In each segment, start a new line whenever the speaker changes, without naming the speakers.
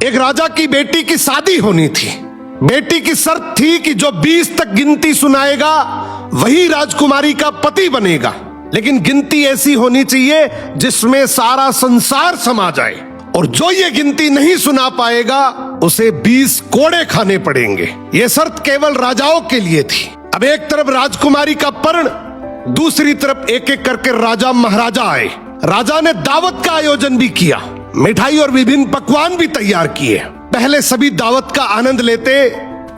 एक राजा की बेटी की शादी होनी थी। बेटी की शर्त थी कि जो 20 तक गिनती सुनाएगा वही राजकुमारी का पति बनेगा, लेकिन गिनती ऐसी होनी चाहिए जिसमें सारा संसार समा जाए, और जो ये गिनती नहीं सुना पाएगा उसे 20 कोड़े खाने पड़ेंगे। ये शर्त केवल राजाओं के लिए थी। अब एक तरफ राजकुमारी का पर्ण, दूसरी तरफ एक एक करके राजा महाराजा आए। राजा ने दावत का आयोजन भी किया, मिठाई और विभिन्न पकवान भी तैयार किए। पहले सभी दावत का आनंद लेते,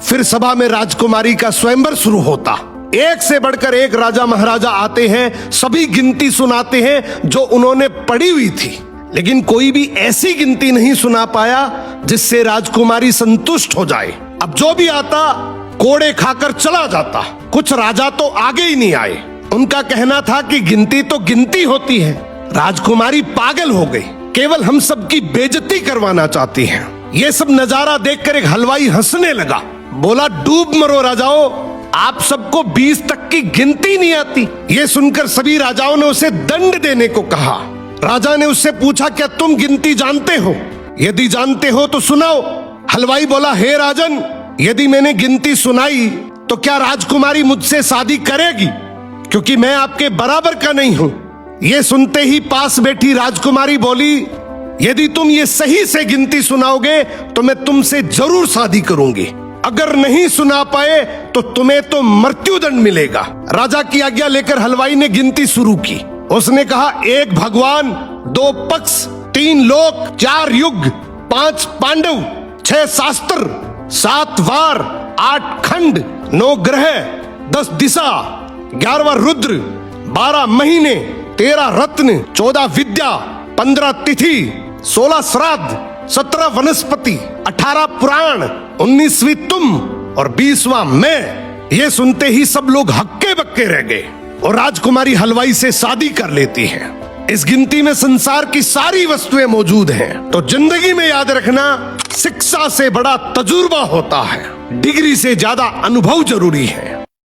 फिर सभा में राजकुमारी का स्वयंवर शुरू होता। एक से बढ़कर एक राजा महाराजा आते हैं, सभी गिनती सुनाते हैं जो उन्होंने पढ़ी हुई थी, लेकिन कोई भी ऐसी गिनती नहीं सुना पाया जिससे राजकुमारी संतुष्ट हो जाए। अब जो भी आता कोड़े खाकर चला जाता। कुछ राजा तो आगे ही नहीं आए। उनका कहना था कि गिनती तो गिनती होती है। राजकुमारी पागल हो गई, केवल हम सबकी बेइज्जती करवाना चाहती हैं। ये सब नजारा देखकर एक हलवाई हंसने लगा, बोला, डूब मरो राजाओं, आप सबको 20 तक की गिनती नहीं आती। ये सुनकर सभी राजाओं ने उसे दंड देने को कहा। राजा ने उससे पूछा, क्या तुम गिनती जानते हो? यदि जानते हो तो सुनाओ। हलवाई बोला, हे राजन, यदि मैंने गिनती सुनाई तो क्या राजकुमारी मुझसे शादी करेगी? क्योंकि मैं आपके बराबर का नहीं हूं। ये सुनते ही पास बैठी राजकुमारी बोली, यदि तुम ये सही से गिनती सुनाओगे तो मैं तुमसे जरूर शादी करूंगी। अगर नहीं सुना पाए तो तुम्हें तो मृत्युदंड मिलेगा। राजा की आज्ञा लेकर हलवाई ने गिनती शुरू की। उसने कहा, 1 भगवान, 2 पक्ष, 3 लोक, 4 युग, 5 पांडव, 6 शास्त्र, 7 वार, 8 खंड, 9 ग्रह, 10 दिशा, 11वां रुद्र, 12 महीने, 13 रत्न, 14 विद्या, 15 तिथि, 16 श्राद्ध, 17 वनस्पति, 18 पुराण, 19वीं तुम और 20वां मैं। ये सुनते ही सब लोग हक्के बक्के रह गए और राजकुमारी हलवाई से शादी कर लेती है। इस गिनती में संसार की सारी वस्तुएं मौजूद हैं। तो जिंदगी में याद रखना, शिक्षा से बड़ा तजुर्बा होता है, डिग्री से ज्यादा अनुभव जरूरी है।